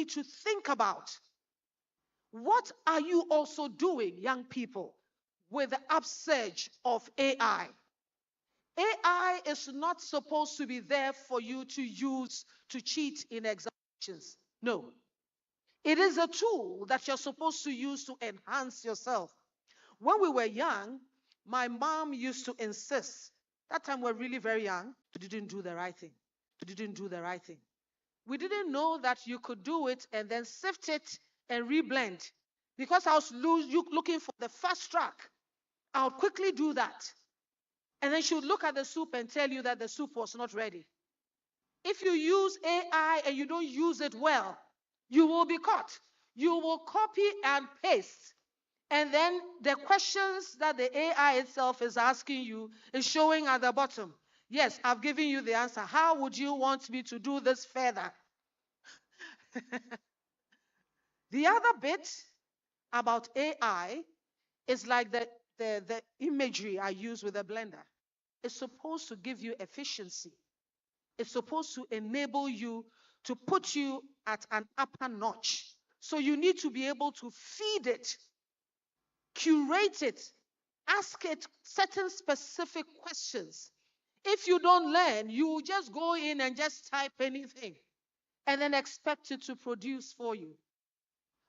need to think about. What are you also doing, young people, with the upsurge of AI? AI is not supposed to be there for you to use to cheat in examinations. No. It is a tool that you're supposed to use to enhance yourself. When we were young, my mom used to insist, that time we were really very young, we didn't do the right thing. We didn't do the right thing. We didn't know that you could do it and then sift it and reblend. Because I was looking for the fast track, I would quickly do that. And then she would look at the soup and tell you that the soup was not ready. If you use AI and you don't use it well, you will be caught. You will copy and paste. And then the questions that the AI itself is asking you is showing at the bottom. Yes, I've given you the answer. How would you want me to do this further? The other bit about AI is like the imagery I use with a blender. It's supposed to give you efficiency. It's supposed to enable you to put you at an upper notch. So you need to be able to feed it, curate it, ask it certain specific questions. If you don't learn, you will just go in and just type anything and then expect it to produce for you.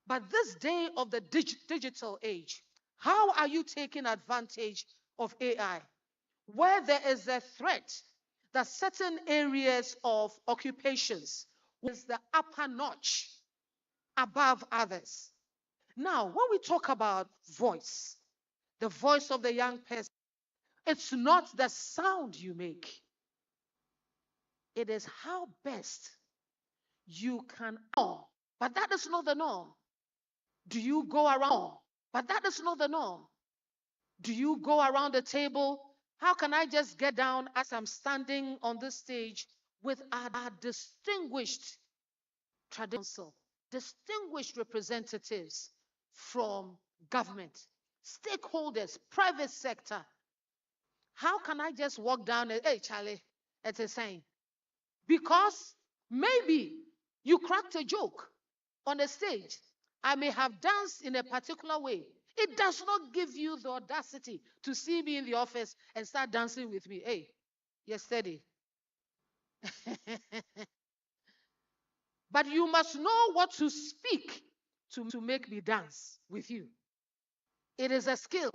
But this day of the digital age, how are you taking advantage of AI? Where there is a threat that certain areas of occupations is the upper notch above others. Now, when we talk about voice, the voice of the young person, it's not the sound you make. It is how best you can norm. But that is not the norm. Do you go around? But that is not the norm. Do you go around the table? How can I just get down as I'm standing on this stage with our distinguished council, distinguished representatives from government, stakeholders, private sector? How can I just walk down and, hey, Charlie, it's a sign? Because maybe you cracked a joke on the stage. I may have danced in a particular way. It does not give you the audacity to see me in the office and start dancing with me. Hey, yesterday. But you must know what to speak to make me dance with you. It is a skill.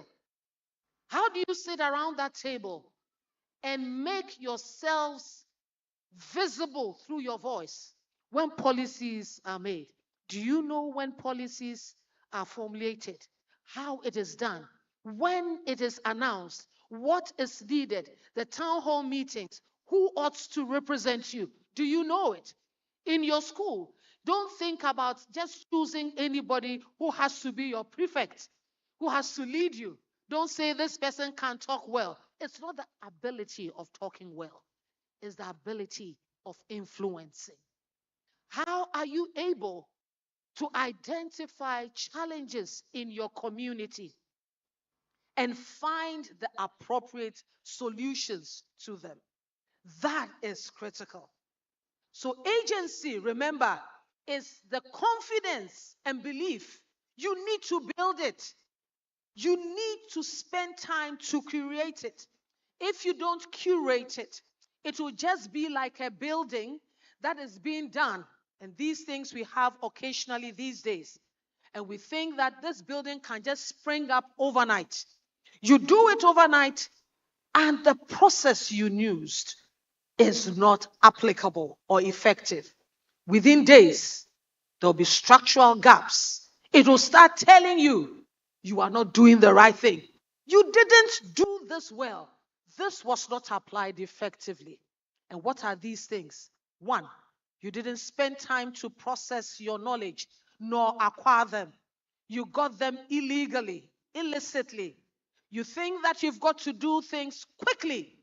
How do you sit around that table and make yourselves visible through your voice when policies are made? Do you know when policies are formulated? How it is done? When it is announced? What is needed? The town hall meetings? Who ought to represent you? Do you know it? In your school, don't think about just choosing anybody who has to be your prefect, who has to lead you. Don't say this person can't talk well. It's not the ability of talking well. It's the ability of influencing. How are you able to identify challenges in your community and find the appropriate solutions to them? That is critical. So agency, remember, is the confidence and belief. You need to build it. You need to spend time to curate it. If you don't curate it, it will just be like a building that is being done. And these things we have occasionally these days. And we think that this building can just spring up overnight. You do it overnight, and the process you used is not applicable or effective. Within days, there'll be structural gaps. It will start telling you you are not doing the right thing. You didn't do this well. This was not applied effectively. And what are these things? One, you didn't spend time to process your knowledge nor acquire them. You got them illegally, illicitly. You think that you've got to do things quickly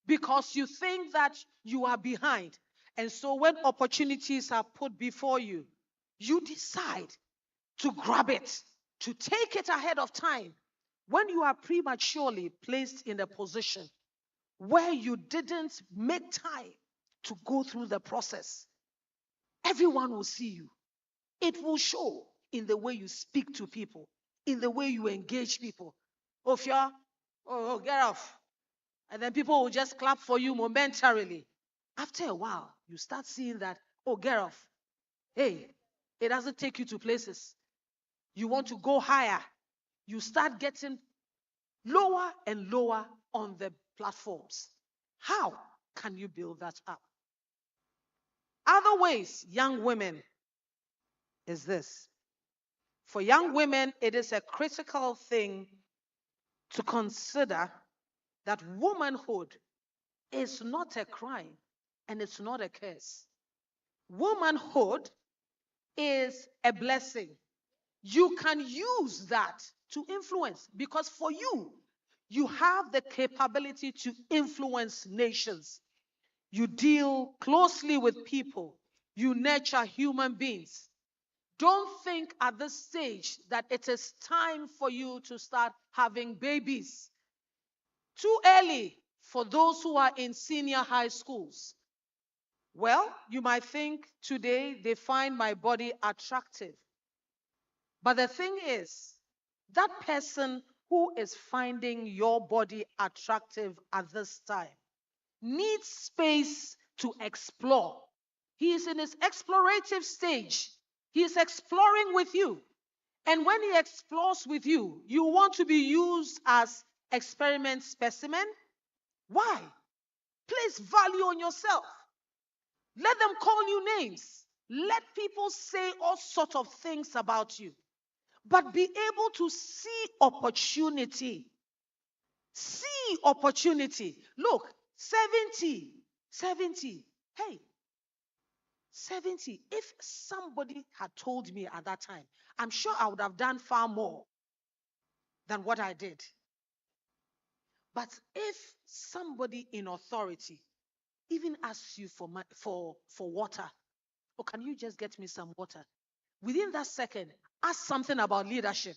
because you think that you are behind. And so when opportunities are put before you, you decide to grab it, to take it ahead of time. When you are prematurely placed in a position where you didn't make time to go through the process, everyone will see you. It will show in the way you speak to people, in the way you engage people. Oh, Fia, oh, get off. And then people will just clap for you momentarily. After a while, you start seeing that, oh, get off. Hey, it doesn't take you to places. You want to go higher. You start getting lower and lower on the platforms. How can you build that up? Other ways, young women, is this. For young women, it is a critical thing to consider that womanhood is not a crime and it's not a curse. Womanhood is a blessing. You can use that to influence, because for you, you have the capability to influence nations. You deal closely with people. You nurture human beings. Don't think at this stage that it is time for you to start having babies. Too early for those who are in senior high schools. Well, you might think today they find my body attractive. But the thing is, that person who is finding your body attractive at this time needs space to explore. He is in his explorative stage. He is exploring with you. And when he explores with you, you want to be used as experiment specimen? Why? Place value on yourself. Let them call you names. Let people say all sorts of things about you. But be able to see opportunity. See opportunity. Look, 70. Hey, 70. If somebody had told me at that time, I'm sure I would have done far more than what I did. But if somebody in authority even asks you for water, or can you just get me some water? Within that second, ask something about leadership.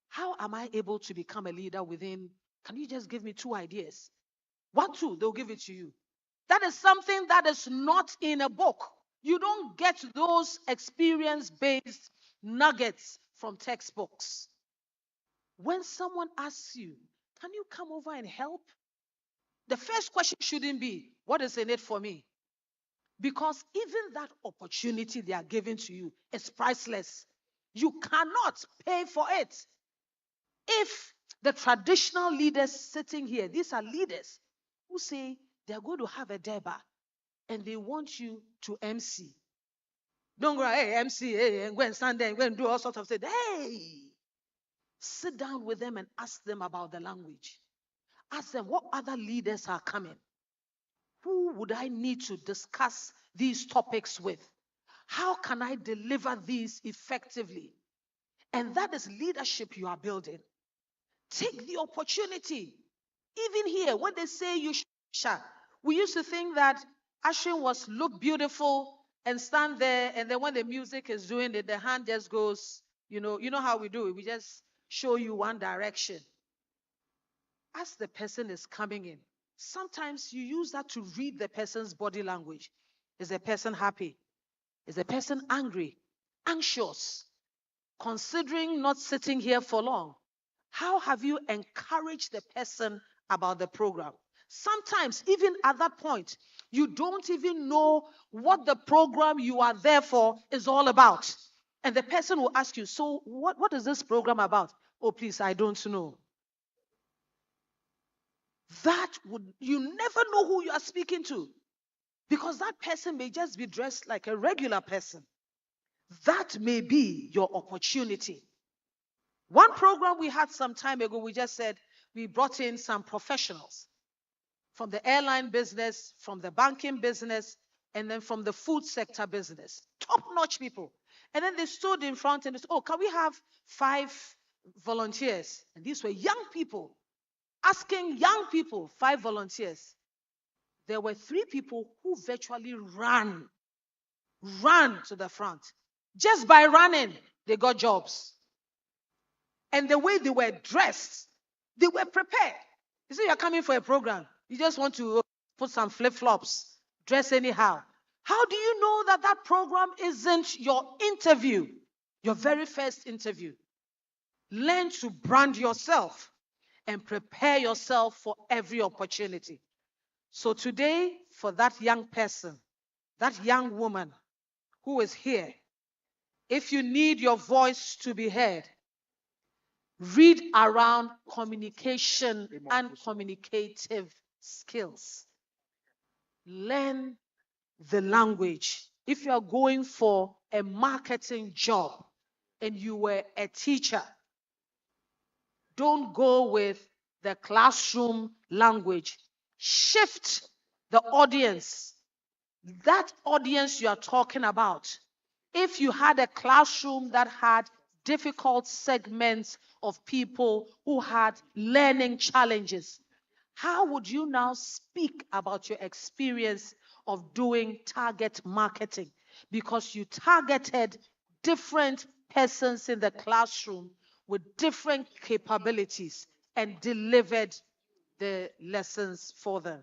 How am I able to become a leader within? Can you just give me 2 ideas? 1, 2, they'll give it to you. That is something that is not in a book. You don't get those experience-based nuggets from textbooks. When someone asks you, can you come over and help? The first question shouldn't be, what is in it for me? Because even that opportunity they are giving to you is priceless. You cannot pay for it. If the traditional leaders sitting here, these are leaders who say they're going to have a deba and they want you to MC. Don't go, hey, MC, hey, and go and stand there and go and do all sorts of things. Hey, sit down with them and ask them about the language. Ask them what other leaders are coming. Who would I need to discuss these topics with? How can I deliver these effectively? And that is leadership you are building. Take the opportunity. Even here, when they say you should, we used to think that ushering was look beautiful and stand there, and then when the music is doing it, the hand just goes, you know how we do it. We just show you one direction. As the person is coming in, sometimes you use that to read the person's body language. Is the person happy? Is the person angry? Anxious? Considering not sitting here for long? How have you encouraged the person about the program? Sometimes, even at that point, you don't even know what the program you are there for is all about. And the person will ask you, so what is this program about? Oh, please, I don't know. You never know who you are speaking to, because that person may just be dressed like a regular person. That may be your opportunity. One program we had some time ago, we just said we brought in some professionals from the airline business, from the banking business, and then from the food sector business. Top-notch people. And then they stood in front and they said, oh, can we have 5 volunteers? And these were young people. Asking young people, 5 volunteers. There were 3 people who virtually ran to the front. Just by running, they got jobs. And the way they were dressed, they were prepared. You see, you're coming for a program. You just want to put some flip-flops, dress anyhow. How do you know that that program isn't your interview? your very first interview. Learn to brand yourself and prepare yourself for every opportunity. So today, for that young person, that young woman who is here, if you need your voice to be heard, read around communication and communicative skills. Learn the language. If you are going for a marketing job and you were a teacher, don't go with the classroom language. Shift the audience. That audience you are talking about. If you had a classroom that had difficult segments of people who had learning challenges, how would you now speak about your experience of doing target marketing? Because you targeted different persons in the classroom with different capabilities and delivered the lessons for them.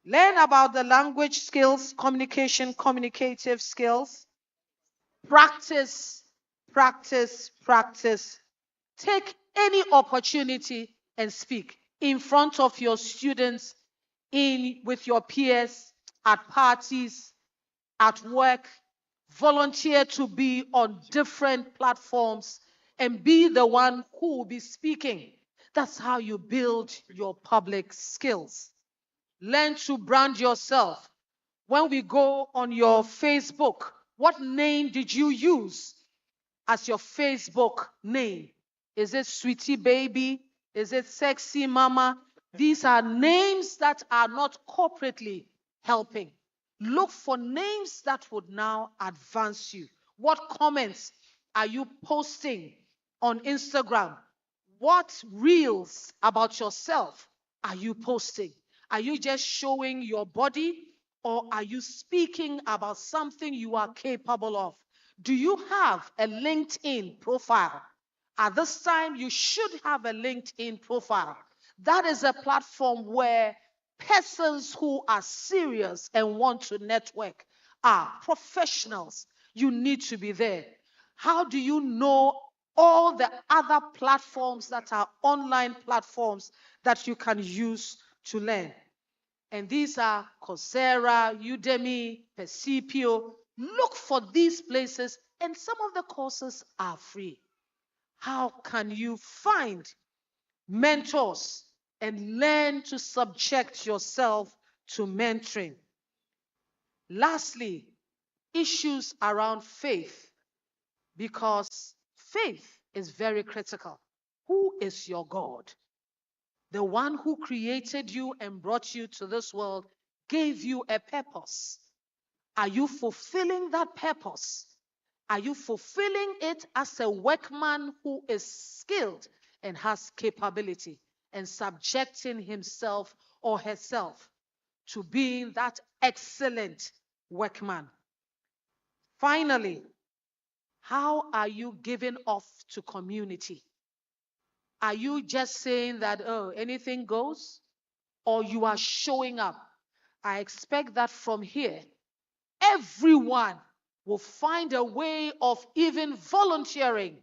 Learn about the language skills, communication, communicative skills. Practice, practice, practice. Take any opportunity and speak in front of your students, with your peers, at parties, at work. Volunteer to be on different platforms and be the one who will be speaking. That's how you build your public skills. Learn to brand yourself. When we go on your Facebook, what name did you use as your Facebook name? Is it Sweetie Baby? Is it Sexy Mama? These are names that are not corporately helping. Look for names that would now advance you. What comments are you posting on Instagram? What reels about yourself are you posting? Are you just showing your body, or are you speaking about something you are capable of? Do you have a LinkedIn profile? At this time, you should have a LinkedIn profile. That is a platform where persons who are serious and want to network are professionals. You need to be there. How do you know all the other platforms that are online platforms that you can use to learn? And these are Coursera, Udemy, Percipio. Look for these places, and some of the courses are free. How can you find mentors and learn to subject yourself to mentoring? Lastly, issues around faith, because faith is very critical. Who is your God? The one who created you and brought you to this world gave you a purpose. Are you fulfilling that purpose? Are you fulfilling it as a workman who is skilled and has capability, and subjecting himself or herself to being that excellent workman? Finally, how are you giving off to community? Are you just saying that, oh, anything goes? Or you are showing up? I expect that from here, everyone will find a way of even volunteering,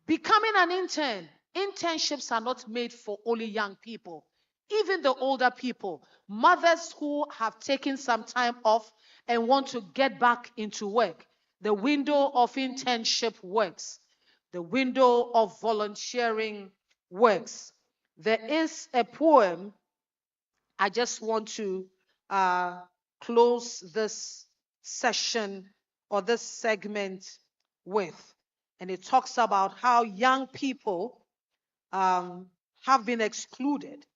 becoming an intern. Internships are not made for only young people, even the older people, mothers who have taken some time off and want to get back into work. The window of internship works. The window of volunteering works. There is a poem I just want to close this session or this segment with. And it talks about how young people have been excluded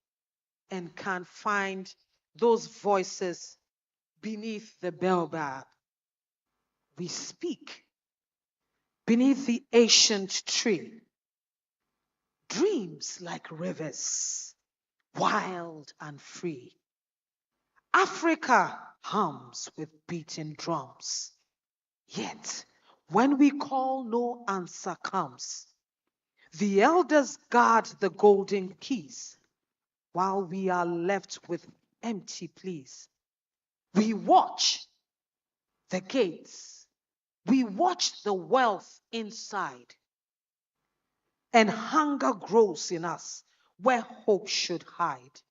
and can find those voices beneath the baobab. We speak beneath the ancient tree. Dreams like rivers, wild and free. Africa hums with beating drums. Yet, when we call, no answer comes. The elders guard the golden keys, while we are left with empty pleas. We watch the gates We watch the wealth inside, and hunger grows in us where hope should hide.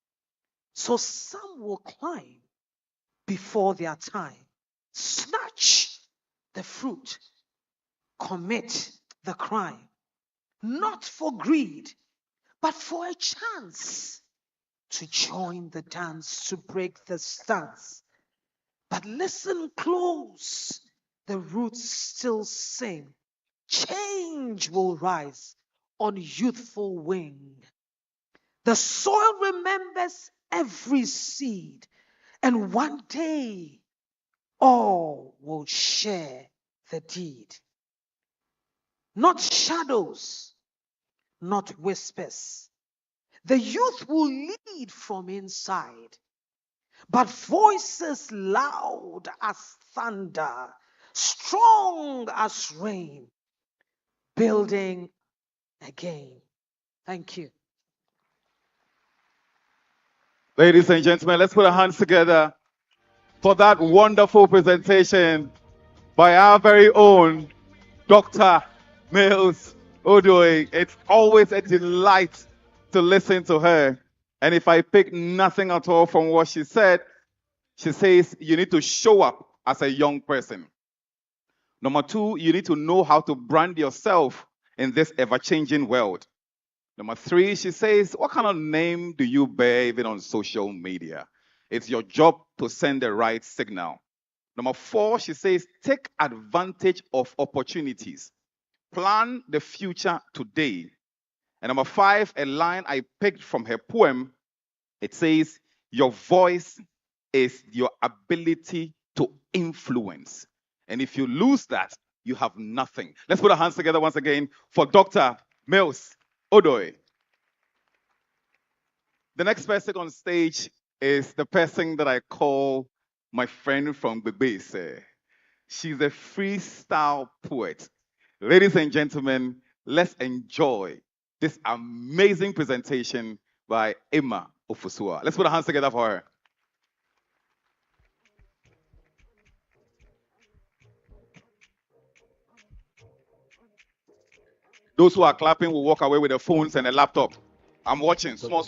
So some will climb before their time, snatch the fruit, commit the crime, not for greed, but for a chance to join the dance, to break the stance. But listen close, the roots still sing. Change will rise on youthful wing. The soil remembers every seed, and one day all will share the deed. Not shadows, not whispers. The youth will lead from inside, but voices loud as thunder, strong as rain, building again. Thank you. Ladies and gentlemen, let's put our hands together for that wonderful presentation by our very own Dr. Mills Odoi. It's always a delight to listen to her. And if I pick nothing at all from what she said, she says you need to show up as a young person. Number two, you need to know how to brand yourself in this ever-changing world. Number three, she says, what kind of name do you bear even on social media? It's your job to send the right signal. Number four, she says, take advantage of opportunities. Plan the future today. And number five, a line I picked from her poem, it says, your voice is your ability to influence. And if you lose that, you have nothing. Let's put our hands together once again for Dr. Mills Odoi. The next person on stage is the person that I call my friend from Bebese. She's a freestyle poet. Ladies and gentlemen, let's enjoy this amazing presentation by Emma Ofusua. Let's put our hands together for her. Those who are clapping will walk away with their phones and a laptop. I'm watching, small.